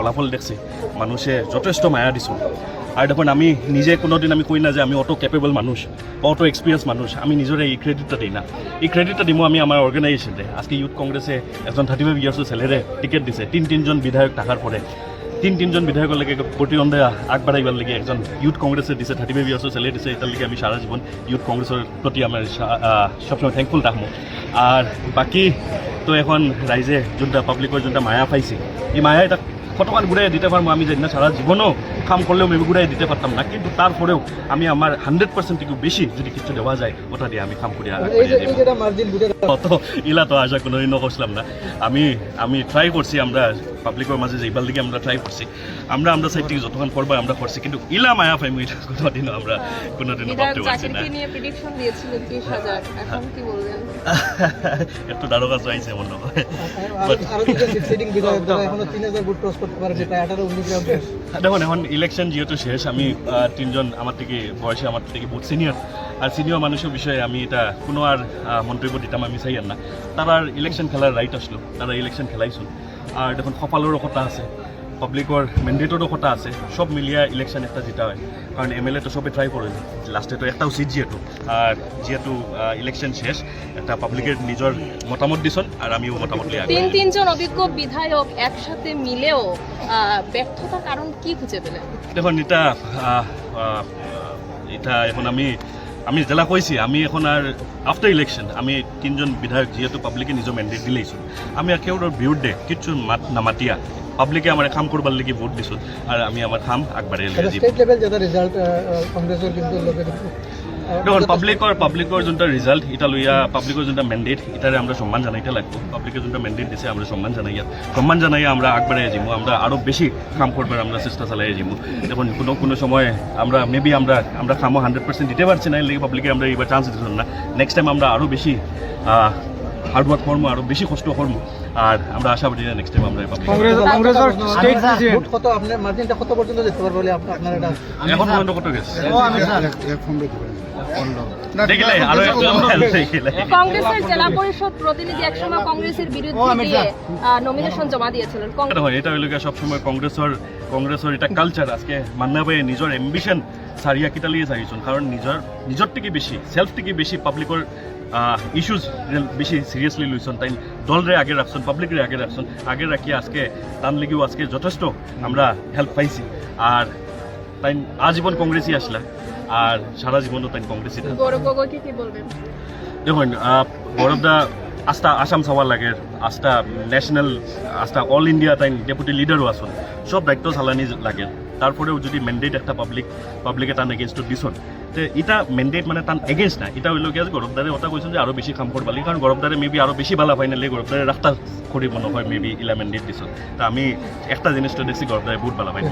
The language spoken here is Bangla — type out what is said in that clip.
ফলাফল দেখছে মানুষে যথেষ্ট মায়া দিছোঁ আর দেখুন আমি নিজে কোনোদিন আমি কই না যে আমি অটো ক্যাপেবল মানুষ বা অটো এক্সপিরিয়েন্স মানুষ আমি নিজরে এই ক্রেডিটটা দিই না এই ক্রেডিটটা দিব আমি আমার অর্গানাইজেশনে আজকে ইউথ কংগ্রেসে একজন 35 ইয়ার্সের ছেলেরে টিকেট দিছে তিনজন বিধায়ক টাকার পরে তিনজন বিধায়কের লেগে প্রতিদ্বন্দ্বে আগবাড়াইবার লেগে একজন ইউথ কংগ্রেসে দিছে 35 ইয়ার্সের ছেলে দিছে এটার লেগে আমি সারা জীবন ইউথ কংগ্রেসের প্রতি আমার সবসময় থ্যাঙ্কফুল থাকবো আর বাকি তো এখন রাইজে যোনটা পাবলিকের যোনটা মায়া পাইছে এই মায়া এটা কতক্ষণ ঘুরাই দিতে পারবো আমি জানি না সারা জীবনও কাম করলেও মেবি ঘুরাই দিতে পারতাম না কিন্তু তারপরেও আমি আমার 100% থেকে বেশি যদি কিছু দেওয়া যায় ওটা দিয়ে আমি কাম করি অত ইলা তো আশা কোনোদিন করছিলাম না আমি ট্রাই করছি আমরা পাবলিকের মাঝে যে এবার দিকে আমরা ট্রাই করছি আমরা সাইড থেকে যতক্ষণ করবো আমরা করছি কিন্তু ইলা মায়া পাইমু এটা কোনোদিনও আমরা কোনোদিনও ভাবতে পারছি না একটু দারো কাছে আইছে মনে হয় দেখুন এখন ইলেকশন যেহেতু শেষ আমি তিনজন আমার থেকে বয়সে আমার থেকে বহুত সিনিয়র আর সিনিয়র মানুষের বিষয়ে আমি এটা কোনো আর মন্তব্য দিতাম আমি চাই না তারা ইলেকশন খেলার রাইট আসলো তারা ইলেকশন খেলাইছিল আর দেখুন কপালেরও কথা আছে পাবলিকৰ মেন্ডেটৰো কথা আছে সব মিলিয়া ইলেকশন একটা জিতা হয় কারণ MLA তো সবে ট্রাই করে লাস্টে তো একটাও সিট যেহেতু ইলেকশন শেষ একটা পাবলিকের নিজের মতামত দিছন আর আমিও মতামত লিয়ে তিনজন অভিজ্ঞ বিধায়ক একসাথে মিলেও ব্যর্থতার কারণ কি খুঁজে পেলেন দেখুন এটা এখন আমি জেলা কইছি আমি এখন আর আফটার ইলেকশন আমি তিনজন বিধায়ক যেহেতু পাবলিকে নিজৰ মেন্ডেট দিলেইছো আমি আর কেউ বিরুদ্ধে কিছু নামাতিয়া পাবলিকে আমার কাম করবার লাগি ভোট দিছো আর আমি আমার কাম আগবাড়িয়ে দেখুন পাবলিকৰ যোনটা রিজাল্ট এটা লইয়া পাবলিকৰ যোনটা মেন্ডেট এটারে আমরা সম্মান জানাইতে লাগবো পাবলিকে যোনটা মেন্ডেট দিছে আমরা সম্মান জানাইয়া আমরা আগবাড়িয়ে যাবো আমরা আরো বেশি কাম করবার আমরা চেষ্টা চালাই যাবো দেখুন কোনো সময় আমরা মেবি আমরা কামও 100% দিতে পারছি না এর লাগি পাবলিকে আমরা এবার চান্স দিচ্ছি না নেক্সট টাইম আমরা আরো বেশি হার্ডওয়ার্ক করবো আরো বেশি কষ্ট করবো আর আমরা আশাবাদী নেক্সট টাইম আমরা কংগ্রেসের স্টেট প্রেসিডেন্ট কত আপনার মার্জিনটা কত পর্যন্ত যেতে পারবে বলে আপনার এটা এখন পর্যন্ত কত গেছে কংগ্রেসের জেলা পরিষদ প্রতিনিধি একসময় কংগ্রেসের বিরুদ্ধে নমিনেশন জমা দিয়েছিলেন এটা হইল সবসময় কংগ্রেসের এটা কালচার আজকে মান্না ভাই নিজের এম্বিশন সারিয়া কিতা লিয়ে চাইছেন কারণ নিজের থেকে বেশি সেলফ থেকে বেশি পাবলিকের ইস্যুজ বেশি সিরিয়াসলি লইছেন তাই দলরে আগে রাখছেন পাবলিকরে আগে রাখছেন আগে রাখি আজকে তার লেগেও আজকে যথেষ্ট আমরা হেল্প পাইছি আর তাই আজীবন কংগ্রেসই আসলা আর সারা জীবনও তাই কংগ্রেসই দেখুন গৌরবদা আস্থা আসাম চাওয়ার লাগে আস্থা ন্যাশনাল আস্থা অল ইন্ডিয়া তাই ডেপুটি লিডারও আসুন সব দায়িত্ব চালানি লাগে তারপরেও যদি মেন্ডেট একটা পাবলিকে তার এগেনস্ট দিছন তো এটা মেন্ডেট মানে তার এগেনস্ট না এটা হইল গিয়ে গৌরবদারে ওটা কৈছেন যে আরো বেশি কাম করবা লাগে কারণ গৌরবদারে মেবি আরো বেশি ভালো ফাইনালি গৌরবদারে রাস্তা করি মনে হয় মেবি ইলা মেন্ডেট দিছন তা আমি একটা জিনিসটা দেখছি গৌরবদারে বহুত ভালো ফাইন